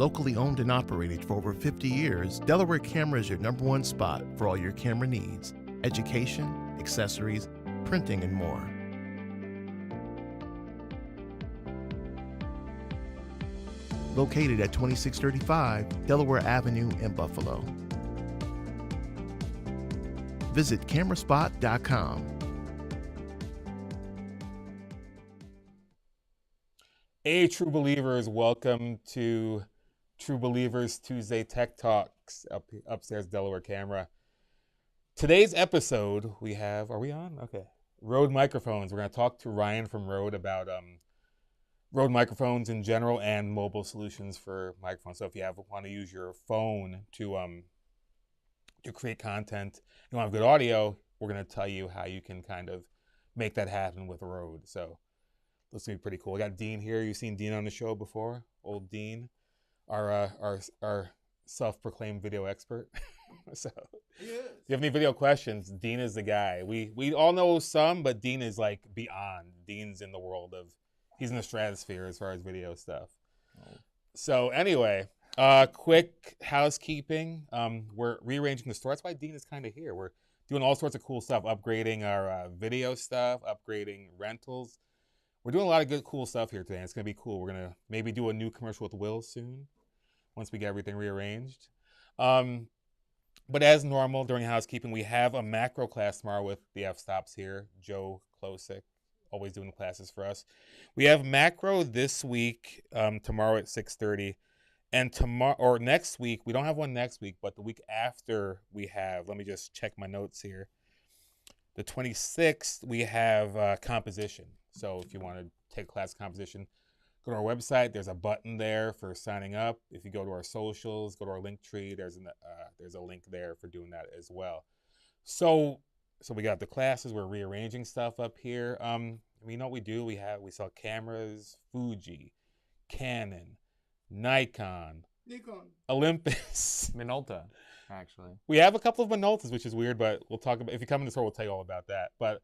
Locally owned and operated for over 50 years, Delaware Camera is your #1 spot for all your camera needs: education, accessories, printing, and more. Located at 2635 Delaware Avenue in Buffalo. Visit cameraspot.com. Hey, True Believers, welcome to True Believers Tuesday Tech Talks upstairs Delaware Camera. Today's episode, we have, are we on? Okay. Rode microphones. We're going to talk to Ryan from Rode about Rode microphones in general and mobile solutions for microphones. So if you want to use your phone to create content, you want good audio, we're going to tell you how you can kind of make that happen with Rode. So this will be pretty cool. We got Dean here. You've seen Dean on the show before, old Dean, our self-proclaimed video expert. So if you have any video questions, Dean is the guy. We all know some, but Dean is like beyond. Dean's in the world of, he's in the stratosphere as far as video stuff. Oh. So anyway, quick housekeeping. We're rearranging the store. That's why Dean is kind of here. We're doing all sorts of cool stuff, upgrading our video stuff, upgrading rentals. We're doing a lot of good, cool stuff here today. It's going to be cool. We're going to maybe do a new commercial with Will soon, once we get everything rearranged. But as normal, during housekeeping, we have a macro class tomorrow with the f-stops here. Joe Klosick, always doing the classes for us. We have macro this week, tomorrow at 6:30. And tomorrow, or next week, we don't have one next week, but the week after we have, let me just check my notes here. The 26th, we have composition. So if you want to take class composition, go to our website. There's a button there for signing up. If you go to our socials, go to our link tree. There's a link there for doing that as well. So we got the classes. We're rearranging stuff up here. You know what we do? We sell cameras, Fuji, Canon, Nikon, Olympus, Minolta, actually. We have a couple of Minoltas, which is weird, but we'll talk about, if you come in the store, we'll tell you all about that. But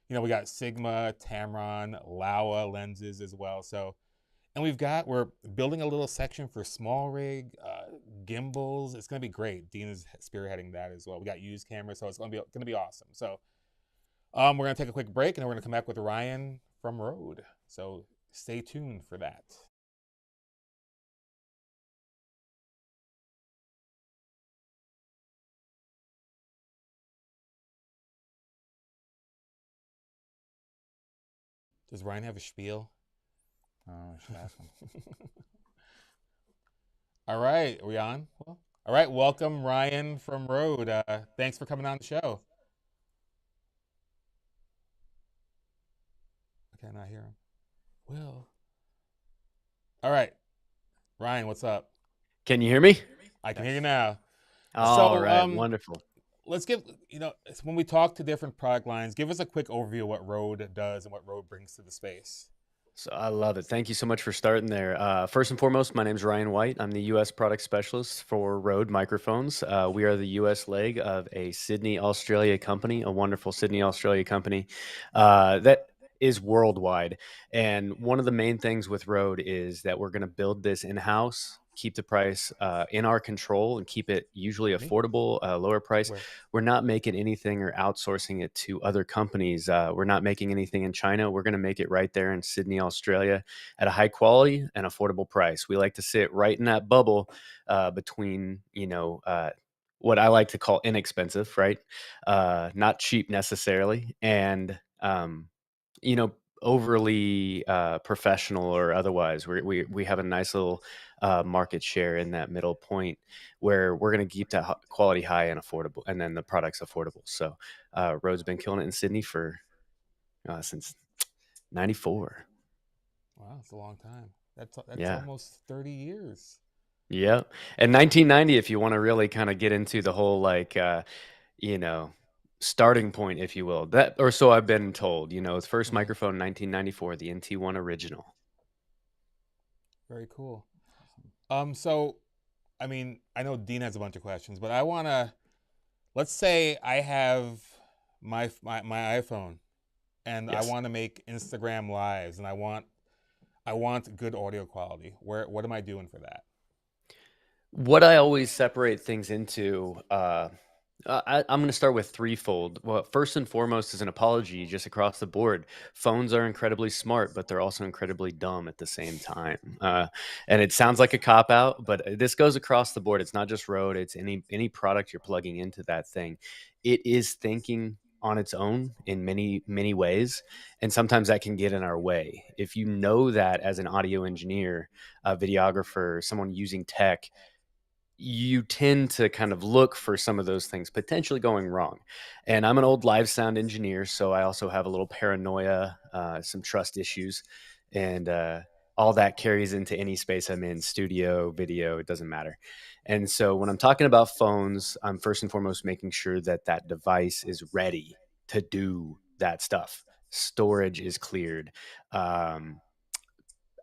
you know, we got Sigma, Tamron, Laowa lenses as well. So, and we're building a little section for small rig, gimbals. It's going to be great. Dean is spearheading that as well. We got used cameras, so it's going to be awesome. So, we're going to take a quick break, and then we're going to come back with Ryan from Rode. So, stay tuned for that. Does Ryan have a spiel? Oh, I should ask him. All right, are we on? Well, all right, welcome Ryan from Rode. Thanks for coming on the show. I cannot hear him. Will. All right, Ryan, what's up? Can you hear me? I can hear you now. All right, wonderful. Let's give, when we talk to different product lines, give us a quick overview of what Rode does and what Rode brings to the space. So I love it. Thank you so much for starting there. First and foremost, my name is Ryan White. I'm the U.S. product specialist for Rode microphones. We are the U.S. leg of a Sydney, Australia company, a wonderful Sydney, Australia company that is worldwide. And one of the main things with Rode is that we're going to build this in-house, keep the price in our control, and keep it usually affordable, lower price. We're not making anything or outsourcing it to other companies. We're not making anything in China. We're going to make it right there in Sydney, Australia at a high quality and affordable price. We like to sit right in that bubble between, what I like to call inexpensive, right? Not cheap necessarily. And, overly professional or otherwise. We have a nice little market share in that middle point where we're going to keep that quality high and affordable, and then the product's affordable. So Rode's been killing it in Sydney for since '94. Wow, that's a long time. That's almost 30 years. Yeah, and 1990, if you want to really kind of get into the whole starting point, if you will, that, or so I've been told. The first microphone, 1994, the NT1 original. Very cool. So, I know Dean has a bunch of questions, but let's say I have my iPhone, and yes, I want to make Instagram lives, and I want good audio quality. What am I doing for that? What I always separate things into, I'm going to start with threefold. Well, first and foremost is an apology just across the board. Phones are incredibly smart, but they're also incredibly dumb at the same time. And it sounds like a cop out, but this goes across the board. It's not just Rode; it's any product you're plugging into that thing. It is thinking on its own in many ways, and sometimes that can get in our way. If you know that as an audio engineer, a videographer, someone using tech, you tend to kind of look for some of those things potentially going wrong. And I'm an old live sound engineer, so I also have a little paranoia, some trust issues, and all that carries into any space I'm in, studio, video, it doesn't matter. And so when I'm talking about phones, I'm first and foremost making sure that that device is ready to do that stuff. Storage is cleared. Um,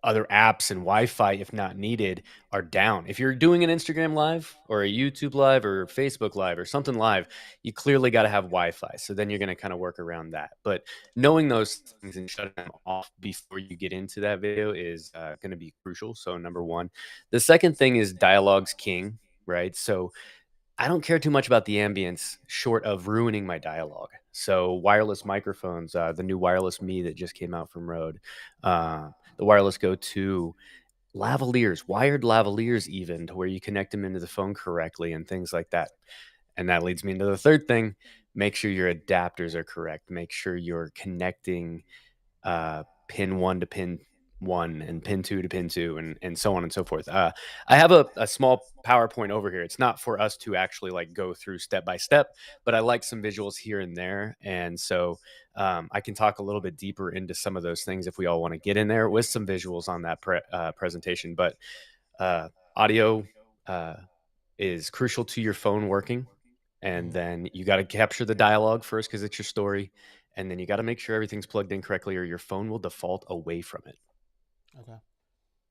Other apps and Wi-Fi, if not needed, are down. If you're doing an Instagram live or a YouTube live or Facebook live or something live, you clearly got to have Wi-Fi. So then you're going to kind of work around that. But knowing those things and shutting them off before you get into that video is going to be crucial. So number one. The second thing is dialogue's king, right? So I don't care too much about the ambience short of ruining my dialogue. So wireless microphones, the new wireless Me that just came out from Rode, the wireless Go 2, lavaliers, wired lavaliers even to where you connect them into the phone correctly and things like that. And that leads me into the third thing. Make sure your adapters are correct. Make sure you're connecting pin one to pin one and pin two to pin two and so on and so forth. I have a small PowerPoint over here. It's not for us to actually like go through step by step, but I like some visuals here and there. And so I can talk a little bit deeper into some of those things if we all want to get in there with some visuals on that presentation. But audio is crucial to your phone working. And then you got to capture the dialogue first because it's your story. And then you got to make sure everything's plugged in correctly or your phone will default away from it. Okay.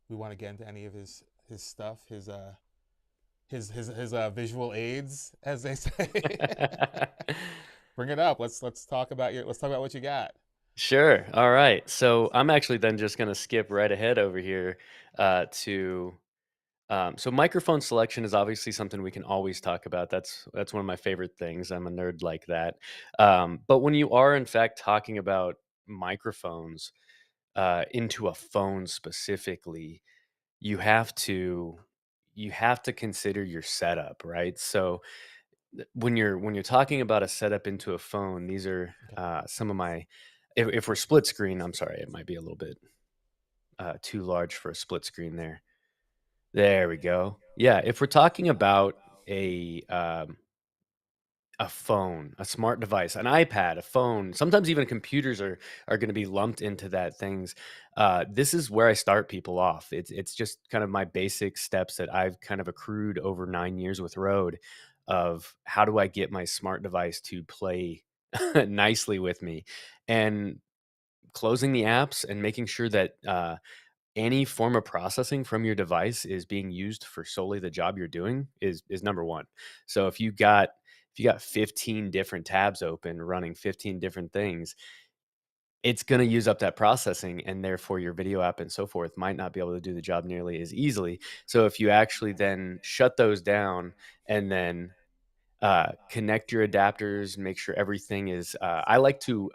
We want to get into any of his stuff, his visual aids, as they say. Bring it up. Let's talk about what you got. Sure. All right. So I'm actually then just going to skip right ahead over here to so microphone selection is obviously something we can always talk about. That's one of my favorite things. I'm a nerd like that. But when you are in fact talking about microphones into a phone specifically, you have to you have to consider your setup, right? So when you're talking about a setup into a phone, these are Okay. some of my. If we're split screen, I'm sorry, it might be a little bit too large for a split screen there. There we go. Yeah, if we're talking about a phone, a smart device, an iPad, a phone, sometimes even computers are going to be lumped into that things. This is where I start people off. It's just kind of my basic steps that I've kind of accrued over 9 years with Rode of how do I get my smart device to play nicely with me, and closing the apps and making sure that any form of processing from your device is being used for solely the job you're doing is number one. So if you got 15 different tabs open running 15 different things, it's going to use up that processing, and therefore your video app and so forth might not be able to do the job nearly as easily. So if you actually then shut those down and then connect your adapters, make sure everything is I like to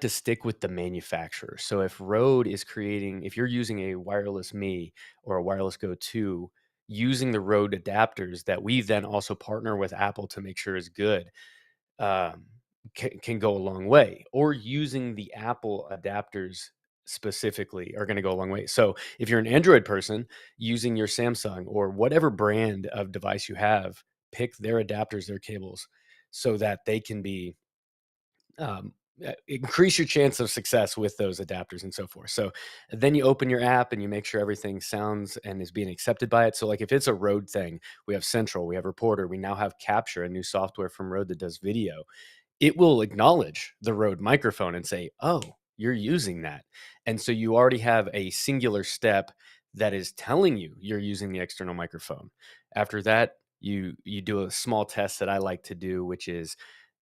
stick with the manufacturer. So if you're using a wireless Me or a wireless Go 2, using the Rode adapters that we then also partner with Apple to make sure is good, um, can go a long way. Or using the Apple adapters specifically are going to go a long way. So if you're an Android person, using your Samsung or whatever brand of device you have, pick their adapters, their cables, so that they can be increase your chance of success with those adapters and so forth. So then you open your app and you make sure everything sounds and is being accepted by it. So like if it's a Rode thing, we have Central, we have Reporter, we now have Capture, a new software from Rode that does video. It will acknowledge the Rode microphone and say, "Oh, you're using that." And so you already have a singular step that is telling you you're using the external microphone. After that, you do a small test that I like to do, which is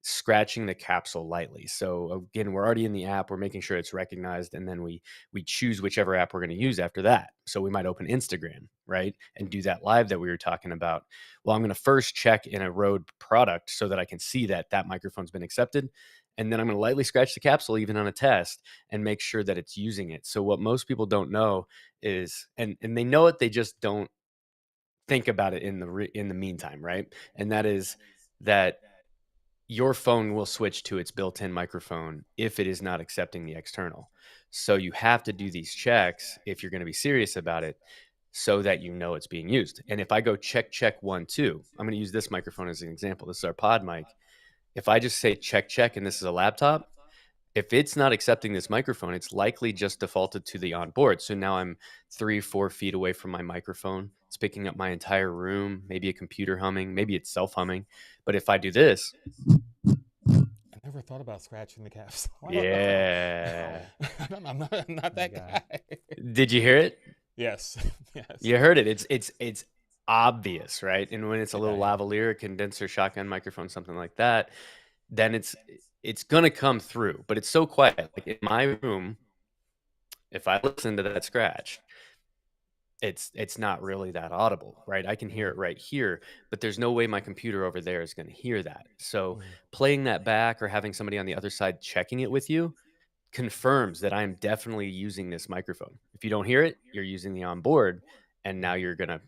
scratching the capsule lightly. So again, we're already in the app, we're making sure it's recognized, and then we choose whichever app we're going to use after that. So we might open Instagram, right, and do that live that we were talking about. Well, I'm going to first check in a Rode product so that I can see that that microphone's been accepted, and then I'm going to lightly scratch the capsule even on a test and make sure that it's using it. So what most people don't know is, and they know it, they just don't think about it in the meantime, right? And that is that your phone will switch to its built-in microphone if it is not accepting the external. So you have to do these checks if you're going to be serious about it so that you know it's being used. And if I go check 1 2, I'm going to use this microphone as an example. This is our pod mic. If I just say check and this is a laptop, if it's not accepting this microphone, it's likely just defaulted to the onboard. So now I'm 3-4 feet away from my microphone. It's picking up my entire room, maybe a computer humming, maybe it's self humming. But if I do this, I never thought about scratching the capsule. yeah. I'm not that guy. Did you hear it? Yes. Yes. You heard it. It's obvious, right? And when it's a little Yeah. lavalier, condenser, shotgun microphone, something like that, then it's gonna come through. But it's so quiet. Like in my room, if I listen to that scratch, it's not really that audible, right? I can hear it right here, but there's no way my computer over there is going to hear that. So playing that back or having somebody on the other side checking it with you confirms that I'm definitely using this microphone. If you don't hear it, you're using the onboard, and now you're gonna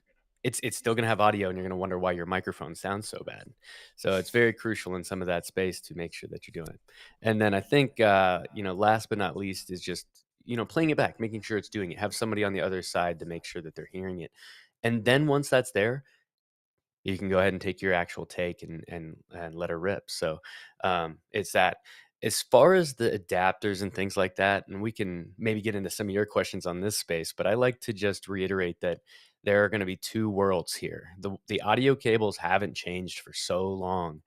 it's still gonna have audio, and you're gonna wonder why your microphone sounds so bad. So it's very crucial in some of that space to make sure that you're doing it. And then I think last but not least is just playing it back, making sure it's doing it. Have somebody on the other side to make sure that they're hearing it. And then once that's there, you can go ahead and take your actual take and let her rip. So it's that. As far as the adapters and things like that, and we can maybe get into some of your questions on this space, but I like to just reiterate that there are going to be two worlds here. The audio cables haven't changed for so long.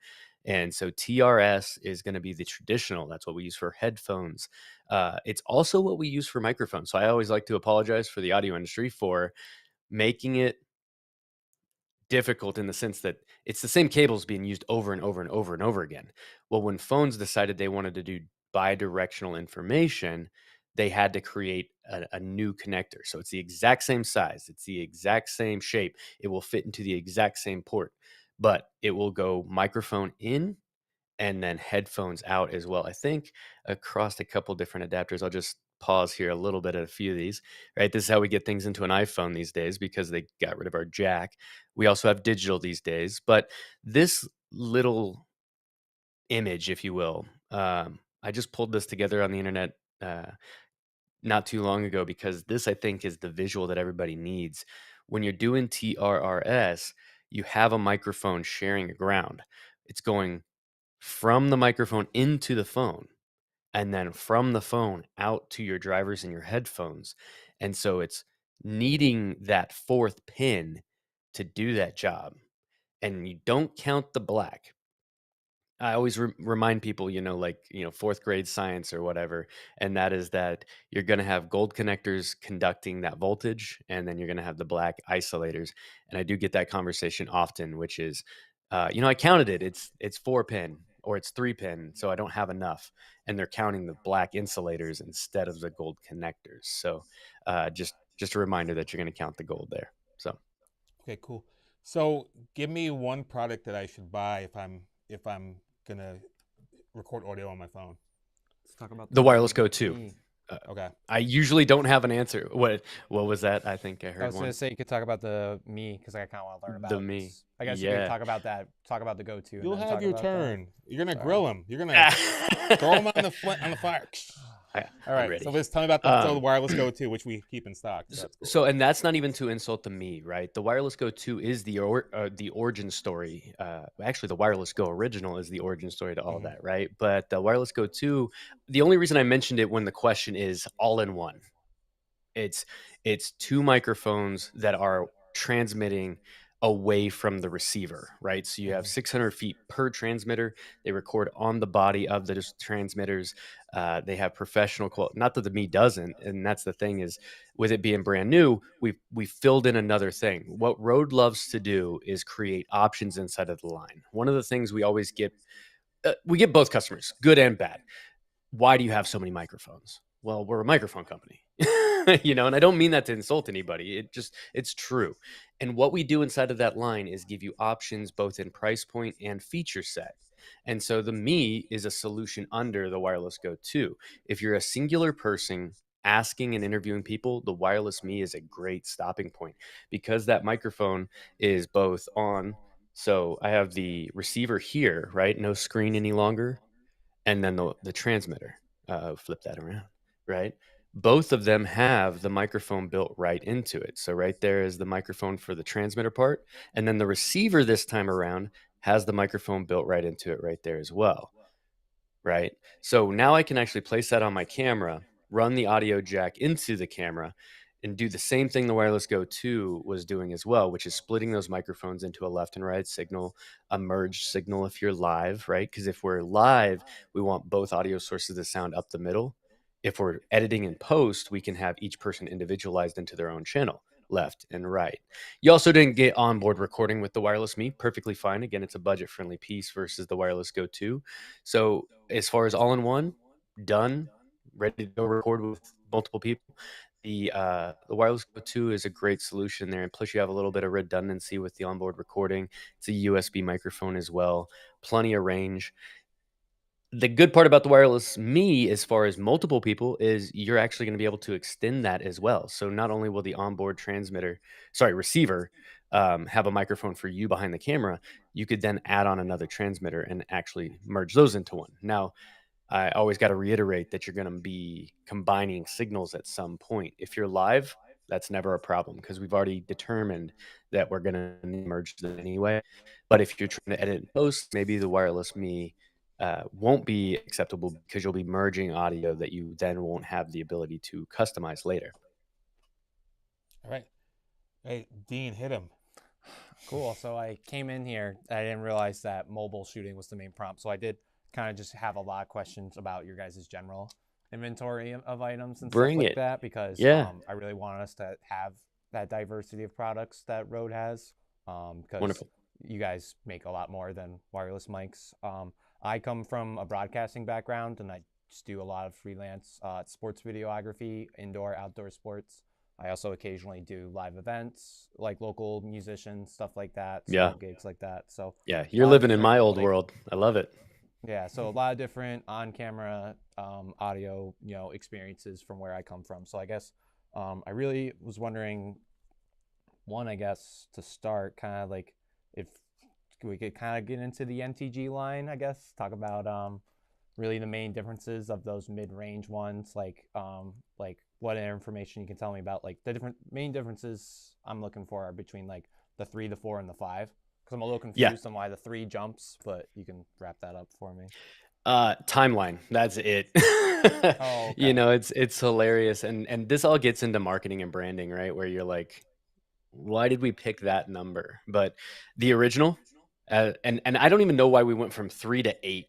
And so TRS is going to be the traditional. That's what we use for headphones. It's also what we use for microphones. So I always like to apologize for the audio industry for making it difficult in the sense that it's the same cables being used over and over and over and over again. Well, when phones decided they wanted to do bi-directional information, they had to create a new connector. So it's the exact same size, it's the exact same shape, it will fit into the exact same port, but it will go microphone in and then headphones out as well. I think across a couple different adapters. I'll just pause here a little bit at a few of these, right? This is how we get things into an iPhone these days because they got rid of our jack. We also have digital these days, but this little image, if you will, I just pulled this together on the internet not too long ago because this, I think, is the visual that everybody needs. When you're doing TRRS, you have a microphone sharing a ground. It's going from the microphone into the phone and then from the phone out to your drivers and your headphones. And so it's needing that fourth pin to do that job. And you don't count the black. I always remind people, fourth grade science or whatever, and that is that you're going to have gold connectors conducting that voltage, and then you're going to have the black isolators. And I do get that conversation often, which is, I counted it. It's 4 pin or it's 3 pin, so I don't have enough. And they're counting the black insulators instead of the gold connectors. So just a reminder that you're going to count the gold there. So Okay, cool. So give me one product that I should buy if I'm gonna record audio on my phone. Let's talk about the wireless Go 2. Me. Okay. I usually don't have an answer. What was that? I think I heard I was one. going to say you could talk about the Me because I kind of want to learn about The Me. I guess you Yeah. can talk about that. Talk about the Go 2. You'll have your turn. You're gonna Sorry. grill them. You're gonna throw them on the fire. All right. ready. So let's tell me about the wireless Go 2, which we keep in stock. So that's cool. So, and that's not even to insult the Me, right? The wireless Go 2 is the origin story. Actually, the wireless Go original is the origin story to all that, right? But the wireless Go 2, the only reason I mentioned it when the question is all in one, it's two microphones that are transmitting away from the receiver, right? So you have 600 feet per transmitter. They record on the body of the transmitters. They have professional quality. Not that the Me doesn't, and that's the thing is, with it being brand new, we filled in another thing. What Rode loves to do is create options inside of the line. One of the things we always get We get both customers, good and bad. Why do you have so many microphones? Well, we're a microphone company. And I don't mean that to insult anybody. It's true. And what we do inside of that line is give you options both in price point and feature set. And so the Me is a solution under the Wireless Go 2. If you're a singular person asking and interviewing people, the Wireless Me is a great stopping point because that microphone is both on. So I have the receiver here, right? No screen any longer. And then the transmitter, flip that around, right? Both of them have the microphone built right into it. So right there is the microphone for the transmitter part. And then the receiver this time around has the microphone built right into it right there as well, right? So now I can actually place that on my camera, run the audio jack into the camera, and do the same thing the Wireless Go 2 was doing as well, which is splitting those microphones into a left and right signal, a merged signal if you're live, right? Because if we're live, we want both audio sources to sound up the middle. If we're editing in post, we can have each person individualized into their own channel, left and right. You also didn't get onboard recording with the Wireless Me, perfectly fine. Again, it's a budget-friendly piece versus the Wireless Go 2. So as far as all-in-one, done, ready to go record with multiple people. The Wireless Go 2 is a great solution there, and plus you have a little bit of redundancy with the onboard recording. It's a USB microphone as well, plenty of range. The good part about the Wireless Me, as far as multiple people, is you're actually going to be able to extend that as well. So not only will the onboard receiver, have a microphone for you behind the camera, you could then add on another transmitter and actually merge those into one. Now, I always got to reiterate that you're going to be combining signals at some point. If you're live, that's never a problem because we've already determined that we're going to merge them anyway. But if you're trying to edit and post, maybe the Wireless Me won't be acceptable because you'll be merging audio that you then won't have the ability to customize later. All right. Hey, Dean, hit him. Cool. So I came in here. I didn't realize that mobile shooting was the main prompt. So I did kind of just have a lot of questions about your guys' general inventory of items and Bring stuff like it. that because Yeah. I really want us to have that diversity of products that Rode has because Wonderful. you guys make a lot more than wireless mics. I come from a broadcasting background and I just do a lot of freelance sports videography, indoor, outdoor sports. I also occasionally do live events, like local musicians, stuff like that, Yeah. small gigs like that. So Yeah. a You're lot of living in my different, old like, world. I love it. yeah, so a lot of different on-camera audio, experiences from where I come from. So I guess I really was wondering, one, I guess to start, kind of like if we could kind of get into the NTG line, I guess, talk about really the main differences of those mid-range ones, like what information you can tell me about like the different main differences I'm looking for are between like the 3, the 4, and the 5. Because I'm a little confused on why the 3 jumps, but you can wrap that up for me. Timeline. That's it. Oh, okay. It's hilarious, and this all gets into marketing and branding, right? Where you're like, why did we pick that number? But the original, and I don't even know why we went from 3 to 8.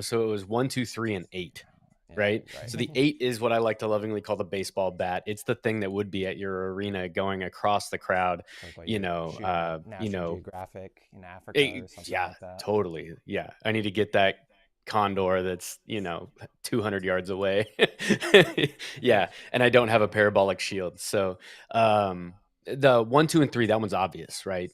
So it was 1, 2, 3, and 8. Yeah, Right. So the 8 is what I like to lovingly call the baseball bat. It's the thing that would be at your arena going across the crowd. Like You you're know, shooting at you National know, Geographic in Africa or something yeah, like that. totally. Yeah. I need to get that condor that's 200 yards away. Yeah. And I don't have a parabolic shield. So the 1, 2, and 3, that one's obvious, right?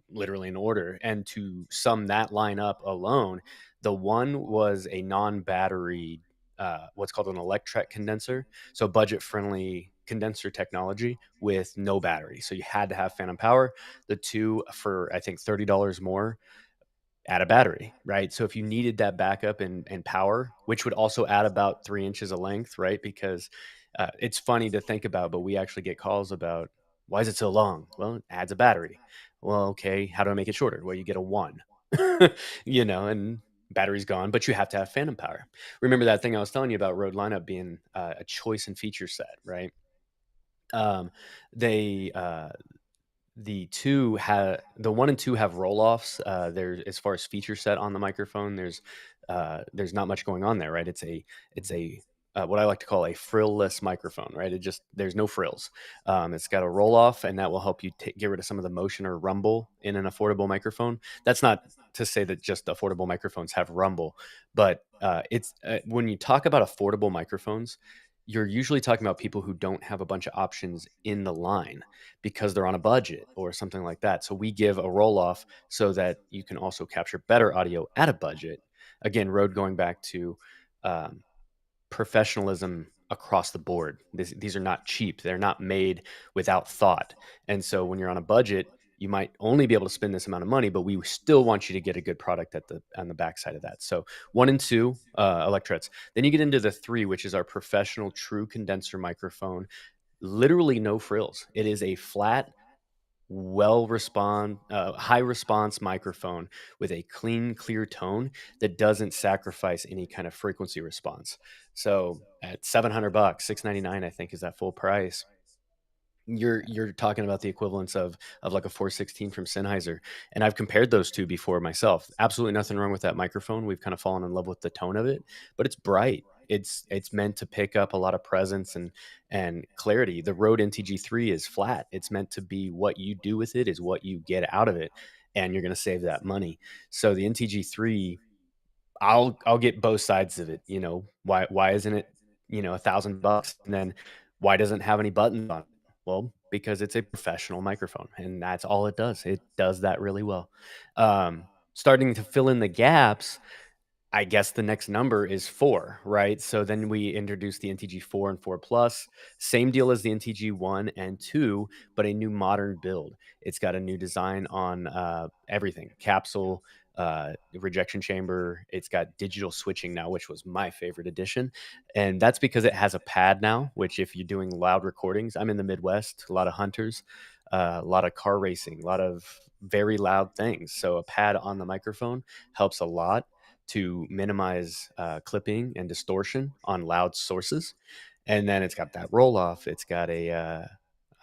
Literally in order. And to sum that line up alone, the 1 was a non-battery, what's called an electret condenser. So budget-friendly condenser technology with no battery. So you had to have phantom power. The 2, for I think $30 more, add a battery, right? So if you needed that backup and power, which would also add about 3 inches of length, right? Because it's funny to think about, but we actually get calls about, why is it so long? Well, it adds a battery. Well, okay, how do I make it shorter? Well, you get a 1, and battery's gone, but you have to have phantom power. Remember that thing I was telling you about Rode lineup being a choice and feature set, right? They the 1 and 2 have roll-offs. There's, as far as feature set on the microphone, there's not much going on there, right? It's a what I like to call a frillless microphone, right? There's no frills. It's got a roll off, and that will help you get rid of some of the motion or rumble in an affordable microphone. That's not to say that just affordable microphones have rumble, but it's when you talk about affordable microphones, you're usually talking about people who don't have a bunch of options in the line because they're on a budget or something like that. So we give a roll off so that you can also capture better audio at a budget. Again, Rode going back to um, professionalism across the board. These are not cheap. They're not made without thought. And so when you're on a budget, you might only be able to spend this amount of money, but we still want you to get a good product on the backside of that. So 1 and 2 electrets. Then you get into the 3, which is our professional true condenser microphone. Literally no frills. It is a flat, high response microphone with a clean, clear tone that doesn't sacrifice any kind of frequency response. So at $700, $699, I think is that full price. You're talking about the equivalence of like a 416 from Sennheiser, and I've compared those two before myself. Absolutely nothing wrong with that microphone. We've kind of fallen in love with the tone of it, but it's bright. It's meant to pick up a lot of presence and clarity. The Rode NTG3 is flat. It's meant to be what you do with it is what you get out of it, and you're going to save that money. So the NTG3, I'll get both sides of it. Why isn't it $1,000, and then why doesn't it have any buttons on it? Well, because it's a professional microphone, and that's all it does. It does that really well. Starting to fill in the gaps, I guess the next number is 4, right? So then we introduce the NTG4 and 4 Plus. Same deal as the NTG1 and 2, but a new modern build. It's got a new design on everything: capsule, rejection chamber. It's got digital switching now, which was my favorite addition. And that's because it has a pad now, which if you're doing loud recordings, I'm in the Midwest, a lot of hunters, a lot of car racing, a lot of very loud things. So a pad on the microphone helps a lot to minimize clipping and distortion on loud sources. And then it's got that roll off. It's got a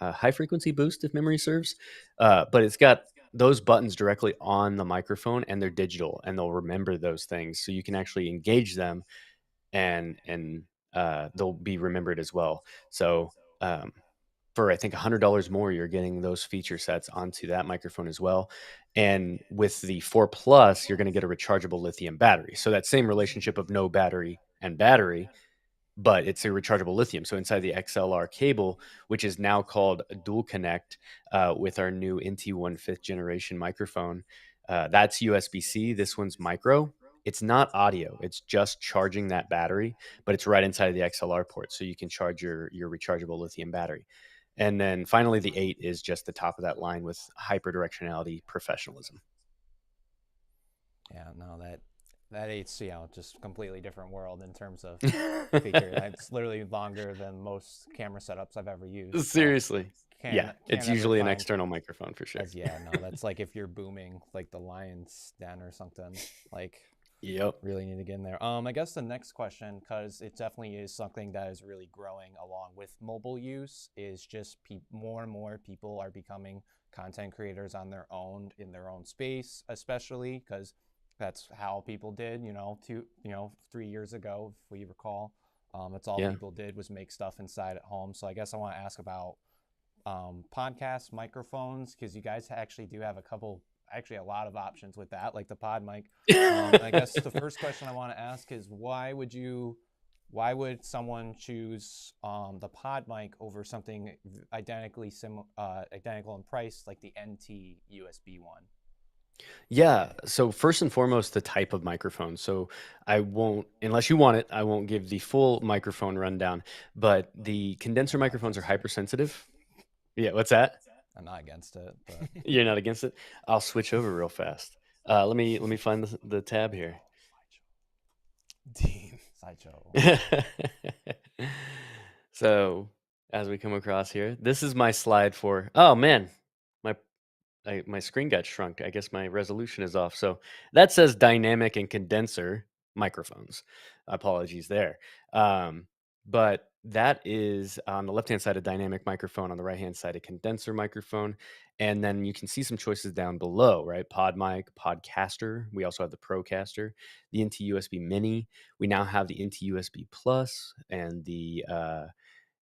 high frequency boost, if memory serves, but it's got those buttons directly on the microphone, and they're digital, and they'll remember those things, so you can actually engage them, and they'll be remembered as well. So for I think $100 more, you're getting those feature sets onto that microphone as well. And with the 4 Plus, you're going to get a rechargeable lithium battery. So that same relationship of no battery and battery, but it's a rechargeable lithium. So inside the XLR cable, which is now called Dual Connect, with our new NT1 5th generation microphone, that's USB-C. This one's micro. It's not audio. It's just charging that battery, but it's right inside of the XLR port, so you can charge your rechargeable lithium battery. And then finally, the 8 is just the top of that line with hyperdirectionality professionalism. Yeah, no, that eight's just completely different world in terms of feature. It's literally longer than most camera setups I've ever used. Seriously. So it's usually an external microphone for sure. That's like if you're booming like the lion's den or something. Like, yep, really need to get in there. I guess the next question, because it definitely is something that is really growing along with mobile use, is just more and more people are becoming content creators on their own, in their own space, especially because that's how people did, 3 years ago, if we recall. That's all people did was make stuff inside at home. So I guess I want to ask about podcast microphones, because you guys actually do have a lot of options with that, like the pod mic. I guess the first question I want to ask is why would someone choose the pod mic over something identical in price, like the NT USB one? Yeah. So first and foremost, the type of microphone. So I won't, unless you want it, I won't give the full microphone rundown, but the condenser microphones are hypersensitive. Yeah. What's that? I'm not against it, but You're not against it? I'll switch over real fast. Let me find the tab here. Sideshow. So as we come across here, this is my slide for. Oh man, my screen got shrunk. I guess my resolution is off. So that says dynamic and condenser microphones. Apologies there. But that is on the left-hand side a dynamic microphone, on the right-hand side a condenser microphone, and then you can see some choices down below, right? Pod mic, Podcaster. We also have the Procaster, the NT USB Mini. We now have the NT USB Plus and the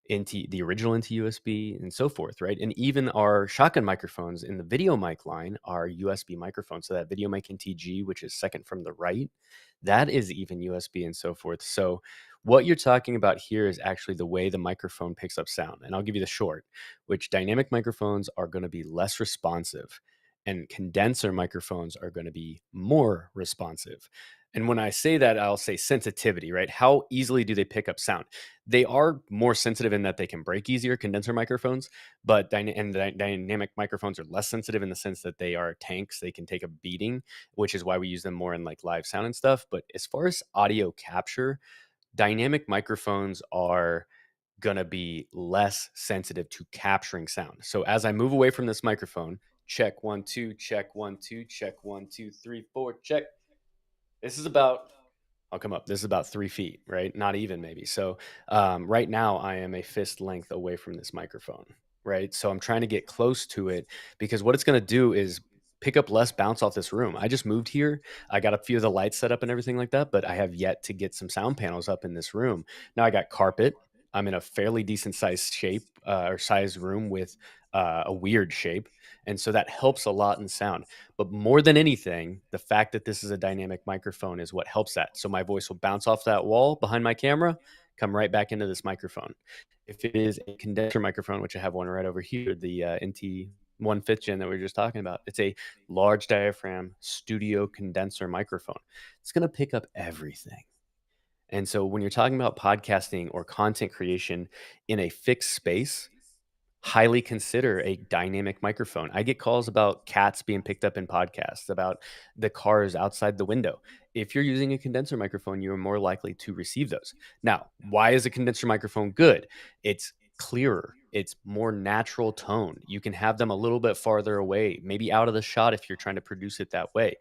the original into USB and so forth, right? And even our shotgun microphones in the video mic line are USB microphones. So that video mic NTG, which is second from the right, that is even USB and so forth. So what you're talking about here is actually the way the microphone picks up sound. And I'll give you the short, which dynamic microphones are going to be less responsive and condenser microphones are going to be more responsive. And when I say that, I'll say sensitivity, right? How easily do they pick up sound? They are more sensitive in that they can break easier, condenser microphones, but dynamic microphones are less sensitive in the sense that they are tanks. They can take a beating, which is why we use them more in like live sound and stuff. But as far as audio capture, dynamic microphones are going to be less sensitive to capturing sound. So as I move away from this microphone, check 1 2, check 1 2, check 1 2 3 4, check. This is about, I'll come up. This is about 3 feet, right? Not even maybe. So right now I am a fist length away from this microphone, right? So I'm trying to get close to it because what it's going to do is pick up less bounce off this room. I just moved here. I got a few of the lights set up and everything like that, but I have yet to get some sound panels up in this room. Now I got carpet. I'm in a fairly decent sized shape or size room with a weird shape. And so that helps a lot in sound. But more than anything, the fact that this is a dynamic microphone is what helps that. So my voice will bounce off that wall behind my camera, come right back into this microphone. If it is a condenser microphone, which I have one right over here, the NT 1/5 gen that we were just talking about, it's a large diaphragm studio condenser microphone. It's going to pick up everything. And so when you're talking about podcasting or content creation in a fixed space, highly consider a dynamic microphone. I get calls about cats being picked up in podcasts, about the cars outside the window. If you're using a condenser microphone, you're more likely to receive those. Now, why is a condenser microphone good? It's clearer, it's more natural tone. You can have them a little bit farther away, maybe out of the shot if you're trying to produce it that way.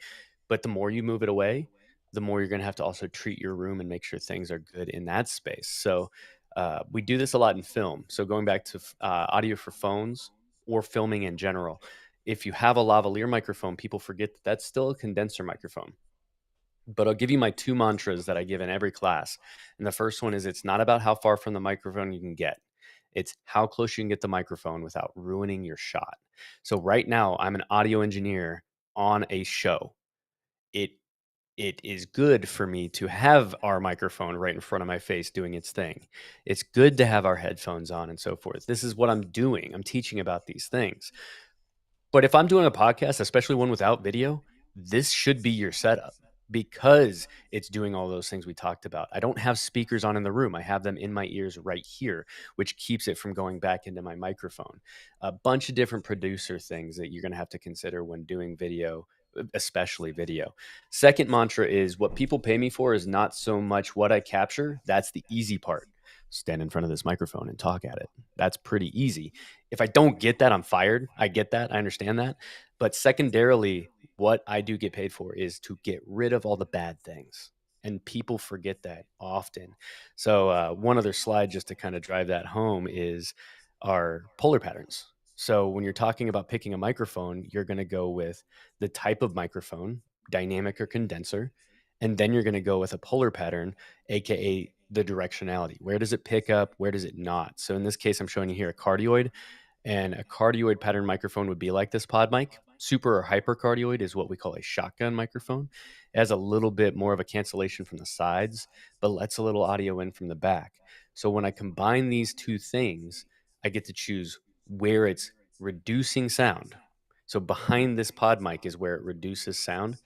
But the more you move it away, the more you're going to have to also treat your room and make sure things are good in that space. So, we do this a lot in film. So going back to audio for phones or filming in general, if you have a lavalier microphone, people forget that that's still a condenser microphone. But I'll give you my two mantras that I give in every class. And the first one is it's not about how far from the microphone you can get. It's how close you can get the microphone without ruining your shot. So right now, I'm an audio engineer on a show. It it is good for me to have our microphone right in front of my face doing its thing. It's good to have our headphones on and so forth. This is what I'm doing. I'm teaching about these things. But if I'm doing a podcast, especially one without video, this should be your setup because it's doing all those things we talked about. I don't have speakers on in the room. I have them in my ears right here, which keeps it from going back into my microphone. A bunch of different producer things that you're going to have to consider when doing video, especially video. Second mantra is what people pay me for is not so much what I capture. That's the easy part. Stand in front of this microphone and talk at it. That's pretty easy. If I don't get that, I'm fired. I get that. I understand that. But secondarily, what I do get paid for is to get rid of all the bad things. And people forget that often. So, one other slide just to kind of drive that home is our polar patterns. So, when you're talking about picking a microphone, you're going to go with the type of microphone, dynamic or condenser. And then you're going to go with a polar pattern, AKA the directionality. Where does it pick up? Where does it not? So, in this case, I'm showing you here a cardioid. And a cardioid pattern microphone would be like this pod mic. Super or hypercardioid is what we call a shotgun microphone. It has a little bit more of a cancellation from the sides, but lets a little audio in from the back. So when I combine these two things, I get to choose where it's reducing sound. So behind this pod mic is where it reduces sound.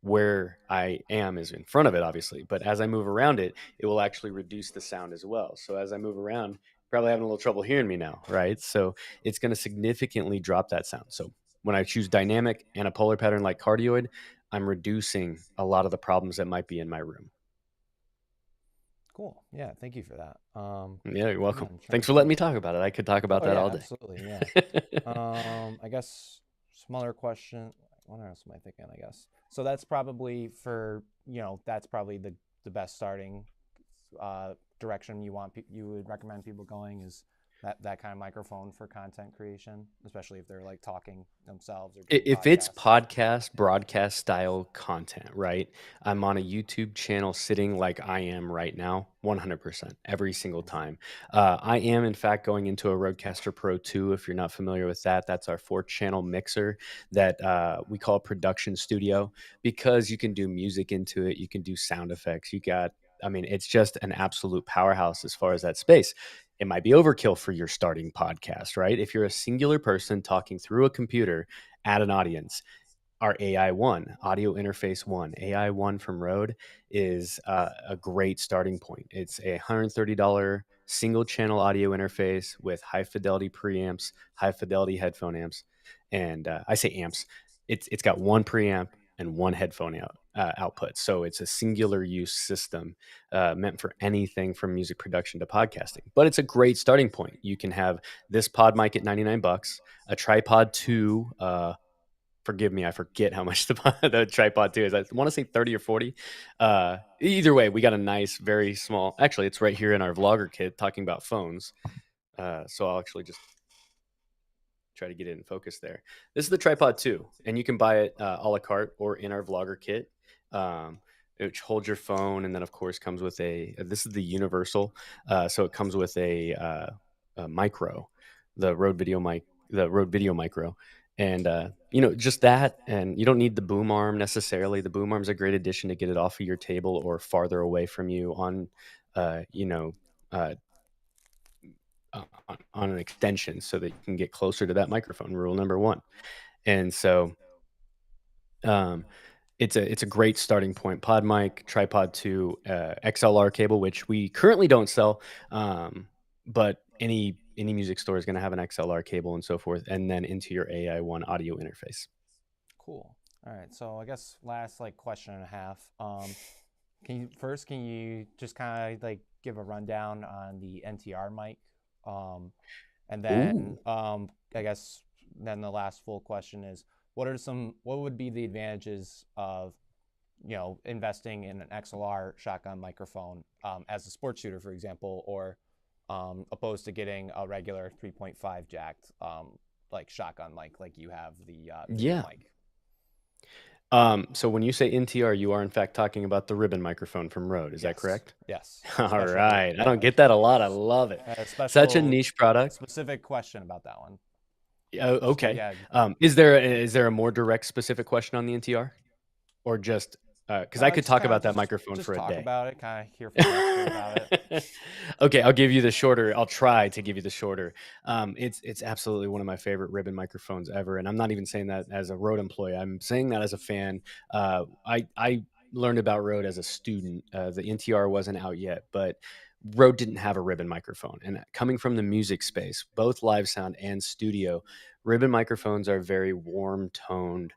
Where I am is in front of it, obviously. But as I move around it, it will actually reduce the sound as well. So as I move around, probably having a little trouble hearing me now, right? So it's going to significantly drop that sound. So when I choose dynamic and a polar pattern like cardioid, I'm reducing a lot of the problems that might be in my room. Cool. Yeah, thank you for that. Yeah, you're welcome. I'm trying Thanks to for letting me think. talk about it. I could talk about Oh that yeah, all day. absolutely. Yeah. I guess some other question. What else am I thinking? I guess so. That's probably for that's probably the best starting direction you would recommend people going is that kind of microphone for content creation, especially if they're like talking themselves or doing If it's podcasts. podcast broadcast style content, right? I'm on a YouTube channel sitting like I am right now, 100% every single time. I am, in fact, going into a Rodecaster Pro 2. If you're not familiar with that, that's our 4-channel mixer that we call Production Studio, because you can do music into it, you can do sound effects. I mean, it's just an absolute powerhouse as far as that space. It might be overkill for your starting podcast, right? If you're a singular person talking through a computer at an audience, our AI1, Audio Interface 1, AI1 from Rode is a great starting point. It's a $130 single channel audio interface with high fidelity preamps, high fidelity headphone amps. And I say amps, it's got one preamp and one headphone output. So it's a singular use system meant for anything from music production to podcasting. But it's a great starting point. You can have this pod mic at $99, a tripod 2, forgive me, I forget how much the tripod 2 is. I want to say 30 or 40. Either way, we got a nice, very small, actually, it's right here in our vlogger kit talking about phones. So I'll actually just try to get it in focus there. This is the tripod 2, and you can buy it a la carte or in our vlogger kit, which holds your phone, and then of course comes with this is the universal, so it comes with a micro, the Rode Video Micro, and just that, and you don't need the boom arm necessarily. The boom arm's a great addition to get it off of your table or farther away from you on uh, you know uh, on an extension so that you can get closer to that microphone. Rule number 1. And so um, it's a great starting point. Pod mic, tripod 2, XLR cable, which we currently don't sell, but any music store is going to have an XLR cable and so forth, and then into your AI1 audio interface. Cool. All right. So I guess last like question and a half. Can you just kind of like give a rundown on the NTR mic? And then Ooh. I guess then the last full question is what would be the advantages of investing in an XLR shotgun microphone as a sports shooter, for example, or opposed to getting a regular 3.5 jacked like shotgun mic like you have the video Yeah. mic. So when you say NTR, you are in fact talking about the ribbon microphone from Rode. Is that Yes. correct? Yes. All Special- right. I don't yeah. get that a lot. I love it. A Such a special niche product. specific question about that one. Oh, Just okay. yeah. Is there a more direct specific question on the NTR, or just because I could Just talk kinda about that microphone just for a talk day? about it, kind of hear from an expert about it. Okay, I'll give you the shorter. I'll try to give you the shorter. It's absolutely one of my favorite ribbon microphones ever, and I'm not even saying that as a Rode employee. I'm saying that as a fan. I learned about Rode as a student. The NTR wasn't out yet, but Rode didn't have a ribbon microphone. And coming from the music space, both live sound and studio, ribbon microphones are very warm toned,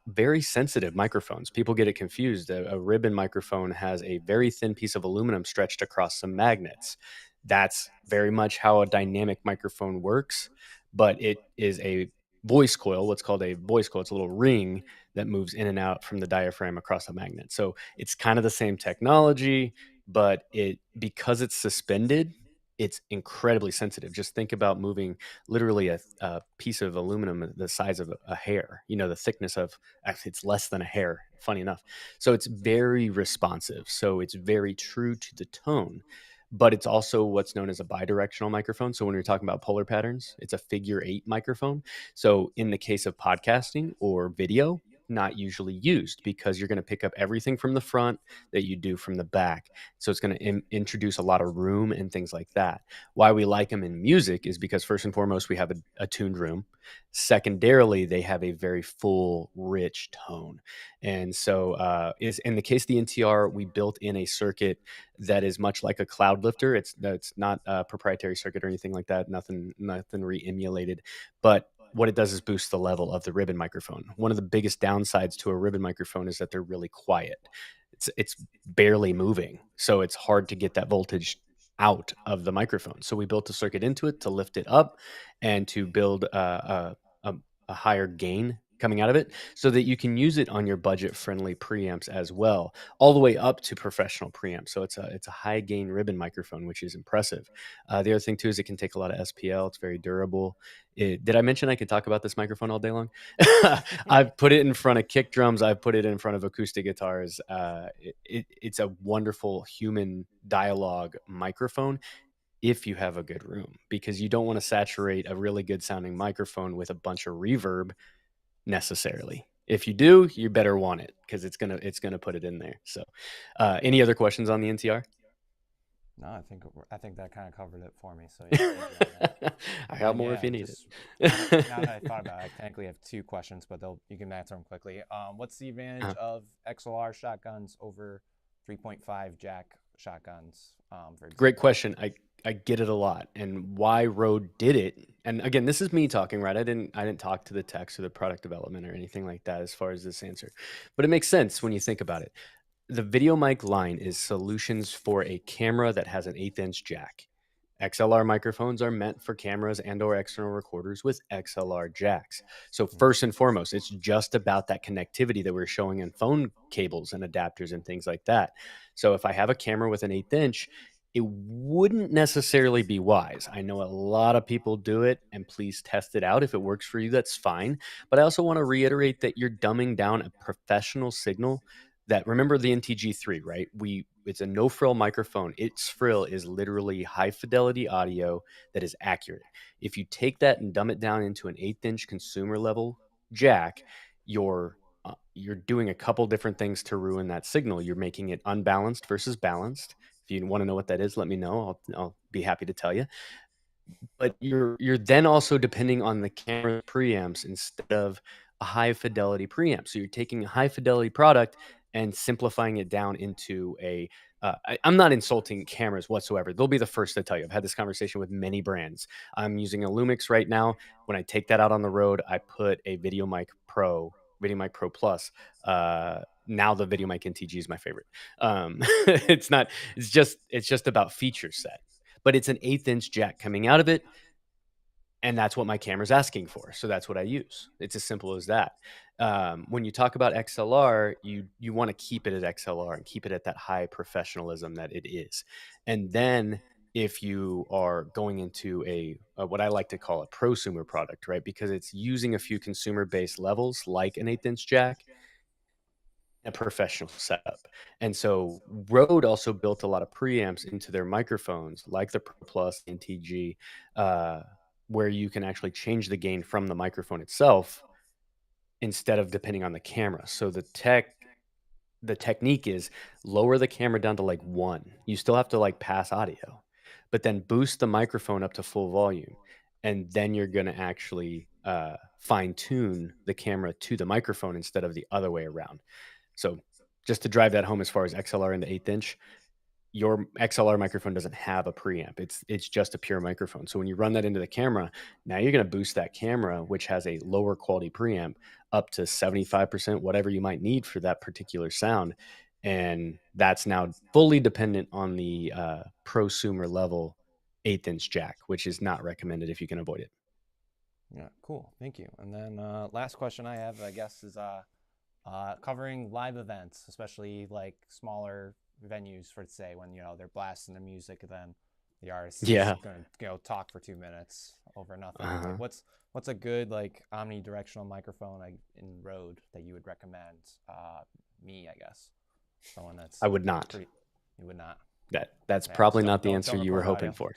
very sensitive microphones. People get it confused. A ribbon microphone has a very thin piece of aluminum stretched across some magnets. That's very much how a dynamic microphone works, but it is a voice coil, what's called a voice coil. It's a little ring that moves in and out from the diaphragm across the magnet. So it's kind of the same technology, but because it's suspended, it's incredibly sensitive. Just think about moving literally a piece of aluminum the size of a hair, the thickness of, actually, it's less than a hair, funny enough. So it's very responsive. So it's very true to the tone, but it's also what's known as a bidirectional microphone. So when you're talking about polar patterns, it's a figure 8 microphone. So in the case of podcasting or video, not usually used because you're going to pick up everything from the front that you do from the back. So it's going to introduce a lot of room and things like that. Why we like them in music is because first and foremost, we have a tuned room. Secondarily, they have a very full, rich tone. And so is in the case of the NTR, we built in a circuit that is much like a cloud lifter. It's not a proprietary circuit or anything like that. Nothing re-emulated. But what it does is boost the level of the ribbon microphone. One of the biggest downsides to a ribbon microphone is that they're really quiet. It's barely moving, so it's hard to get that voltage out of the microphone. So we built a circuit into it to lift it up and to build a higher gain coming out of it, so that you can use it on your budget-friendly preamps as well, all the way up to professional preamps. So it's a high gain ribbon microphone, which is impressive. The other thing too is it can take a lot of SPL. It's very durable. Did I mention I could talk about this microphone all day long? I've put it in front of kick drums. I've put it in front of acoustic guitars. It's a wonderful human dialogue microphone if you have a good room, because you don't want to saturate a really good sounding microphone with a bunch of reverb necessarily. If you do, you better want it, because it's gonna put it in there. So, any other questions on the NTR? No, I think that kind of covered it for me. So yeah, thank you on that. I got And more yeah, if you need just it. now that I thought about it, I technically have 2 questions, but you can answer them quickly. What's the advantage of XLR shotguns over 3.5 jack shotguns? For Great example? question. I get it a lot, and why Rode did it. And again, this is me talking, right? I didn't talk to the techs or the product development or anything like that as far as this answer, but it makes sense when you think about it. The video mic line is solutions for a camera that has an 1/8-inch jack. XLR microphones are meant for cameras and or external recorders with XLR jacks. So first and foremost, it's just about that connectivity that we're showing in phone cables and adapters and things like that. So if I have a camera with an 1/8 inch, it wouldn't necessarily be wise. I know a lot of people do it, and please test it out. If it works for you, that's fine. But I also want to reiterate that you're dumbing down a professional signal. That, remember the NTG3, right? It's a no frill microphone. Its frill is literally high fidelity audio that is accurate. If you take that and dumb it down into an 1/8-inch consumer level jack, you're doing a couple different things to ruin that signal. You're making it unbalanced versus balanced. If you want to know what that is, let me know. I'll be happy to tell you. But you're then also depending on the camera preamps instead of a high fidelity preamp. So you're taking a high fidelity product and simplifying it down into I'm not insulting cameras whatsoever. They'll be the first to tell you. I've had this conversation with many brands. I'm using a Lumix right now. When I take that out on the road, I put a Video Mic Pro Plus. Now the Video Mic NTG is my favorite. It's not. It's just about feature set, but it's an 1/8-inch jack coming out of it, and that's what my camera's asking for. So that's what I use. It's as simple as that. When you talk about XLR, you want to keep it at XLR and keep it at that high professionalism that it is. And then if you are going into a what I like to call a prosumer product, right? Because it's using a few consumer-based levels like an 1/8-inch jack, a professional setup. And so Rode also built a lot of preamps into their microphones, like the Pro Plus NTG, uh, where you can actually change the gain from the microphone itself instead of depending on the camera. So the technique is lower the camera down to like 1. You still have to like pass audio, but then boost the microphone up to full volume. And then you're going to actually fine tune the camera to the microphone instead of the other way around. So just to drive that home as far as XLR in the 1/8-inch, your XLR microphone doesn't have a preamp. It's just a pure microphone. So when you run that into the camera, now you're going to boost that camera, which has a lower quality preamp, up to 75%, whatever you might need for that particular sound. And that's now fully dependent on the prosumer level 1/8-inch jack, which is not recommended if you can avoid it. Yeah, cool. Thank you. And then last question I have, I guess, is covering live events, especially like smaller venues, for say when they're blasting the music, and then the artist is Yeah. going to talk for 2 minutes over nothing. Uh-huh. Like, what's a good like omnidirectional microphone in Rode that you would recommend? Me, I guess, someone that's I would not. you would not. That's Yeah, probably just not the don't answer you were record hoping audio. for.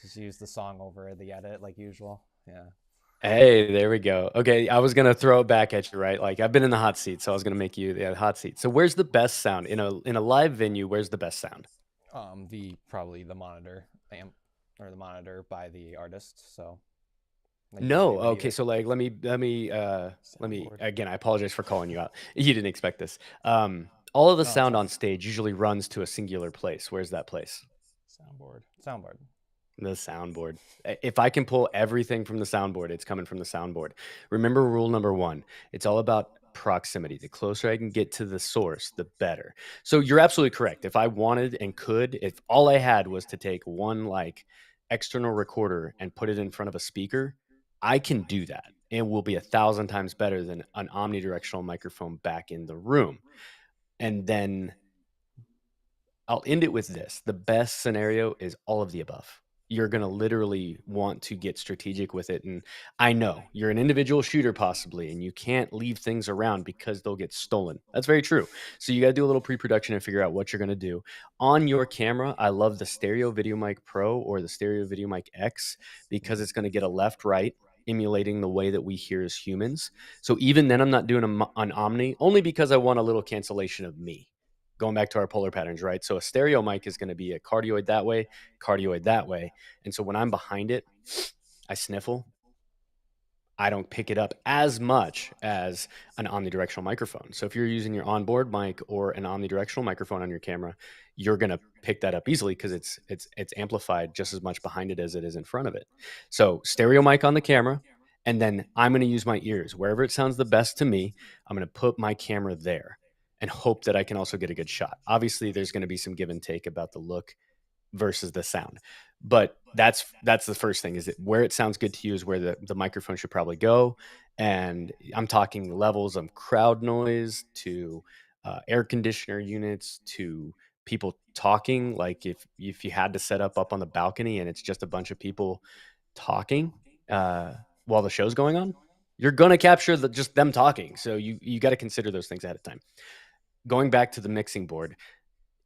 Just use the song over the edit like usual. Yeah. Hey, there we go. Okay, I was gonna throw it back at you, right? Like I've been in the hot seat, so I was gonna make you the hot seat. So where's the best sound in a live venue? Where's the best sound? Probably the monitor amp or the monitor by the artist. So like No. usually would Okay, either so like let me soundboard. again. I apologize for calling you out. You didn't expect this. All of the No, it's sound fine. on stage usually runs to a singular place. Where's that place? Soundboard. The soundboard. If I can pull everything from the soundboard, it's coming from the soundboard. Remember rule number 1. It's all about proximity. The closer I can get to the source, the better. So you're absolutely correct. If I wanted and could, if all I had was to take one like external recorder and put it in front of a speaker, I can do that. and will be 1,000 times better than an omnidirectional microphone back in the room. And then I'll end it with this. The best scenario is all of the above. You're going to literally want to get strategic with it. And I know you're an individual shooter possibly, and you can't leave things around because they'll get stolen. That's very true. So you got to do a little pre-production and figure out what you're going to do. On your camera, I love the Stereo Video Mic Pro or the Stereo Video Mic X because it's going to get a left-right, emulating the way that we hear as humans. So even then, I'm not doing an Omni, only because I want a little cancellation of me. Going back to our polar patterns, right? So a stereo mic is going to be a cardioid that way, cardioid that way. And so when I'm behind it, I sniffle. I don't pick it up as much as an omnidirectional microphone. So if you're using your onboard mic or an omnidirectional microphone on your camera, you're going to pick that up easily because it's amplified just as much behind it as it is in front of it. So stereo mic on the camera, and then I'm going to use my ears. Wherever it sounds the best to me, I'm going to put my camera there and hope that I can also get a good shot. Obviously, there's going to be some give and take about the look versus the sound. But that's the first thing, is that where it sounds good to you is where the microphone should probably go. And I'm talking levels of crowd noise to air conditioner units to people talking. Like if you had to set up on the balcony and it's just a bunch of people talking while the show's going on, you're going to capture just them talking. So you got to consider those things ahead of time. Going back to the mixing board,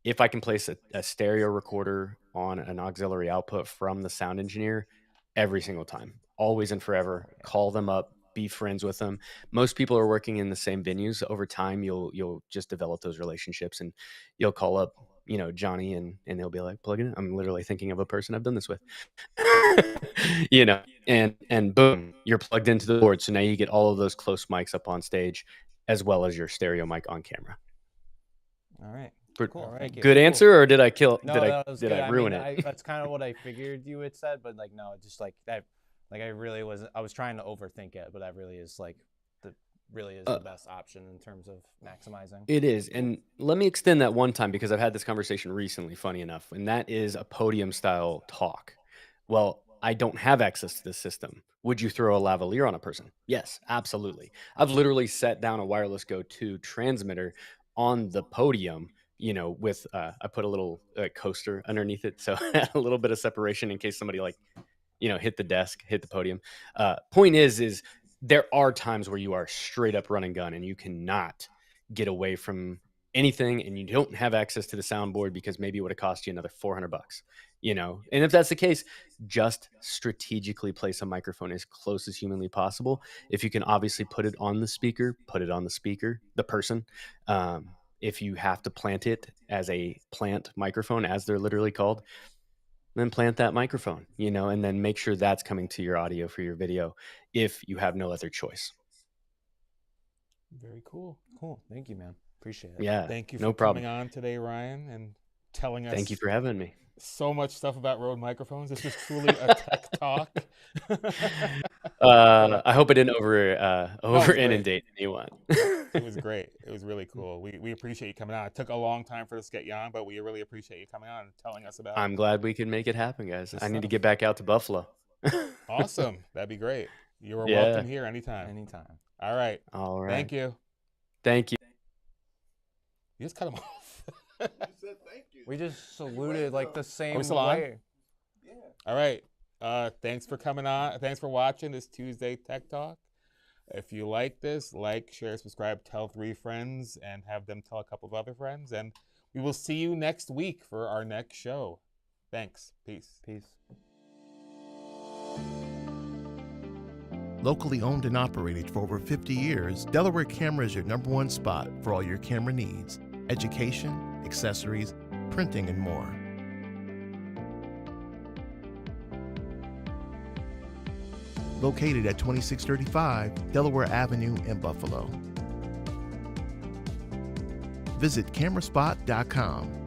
if I can place a stereo recorder on an auxiliary output from the sound engineer every single time, always and forever, call them up, be friends with them. Most people are working in the same venues. Over time, you'll just develop those relationships, and you'll call up, Johnny, and he'll be like, plug it in. I'm literally thinking of a person I've done this with, and boom, you're plugged into the board. So now you get all of those close mics up on stage, as well as your stereo mic on camera. All right. Cool. All right. Good answer, or did I kill? No, did that was I good. ruin I mean, it? that's kind of what I figured you had said, but like no, just like that. Like I really wasn't. I was trying to overthink it, but that really is like the best option in terms of maximizing. It is, and let me extend that one time because I've had this conversation recently. Funny enough, and that is a podium style talk. Well, I don't have access to this system. Would you throw a lavalier on a person? Yes, absolutely. I've literally set down a wireless Go 2 transmitter on the podium, with I put a little coaster underneath it, so a little bit of separation in case somebody hit the desk, hit the podium. Point is there are times where you are straight up run and gun and you cannot get away from anything, and you don't have access to the soundboard because maybe it would have cost you another $400. And if that's the case, just strategically place a microphone as close as humanly possible. If you can obviously put it on the speaker, the person. If you have to plant it as a plant microphone, as they're literally called, then plant that microphone, and then make sure that's coming to your audio for your video if you have no other choice. Very cool. Cool. Thank you, man. Appreciate it. Yeah. Thank you for no problem. coming on today, Ryan, and telling us. Thank you for having me. So much stuff about Rode microphones. This was truly a tech talk. I hope I didn't over great. inundate anyone. It was great. It was really cool. We appreciate you coming on. It took a long time for us to get you on, but we really appreciate you coming on and telling us about I'm glad we could make it happen, guys. I need to stuff. get back out to Buffalo. Awesome. That'd be great. You are Yeah. welcome here anytime. Anytime. All right. All right. Thank you. Thank you. You just cut him off. You said thank you. We just saluted like the same Are we still on? way. Yeah. All right. Thanks for coming on. Thanks for watching this Tuesday Tech Talk. If you like this, like, share, subscribe, tell 3 friends, and have them tell a couple of other friends. And we will see you next week for our next show. Thanks. Peace. Locally owned and operated for over 50 years, Delaware Camera is your #1 spot for all your camera needs: education, accessories, printing, and more. Located at 2635 Delaware Avenue in Buffalo. Visit cameraspot.com.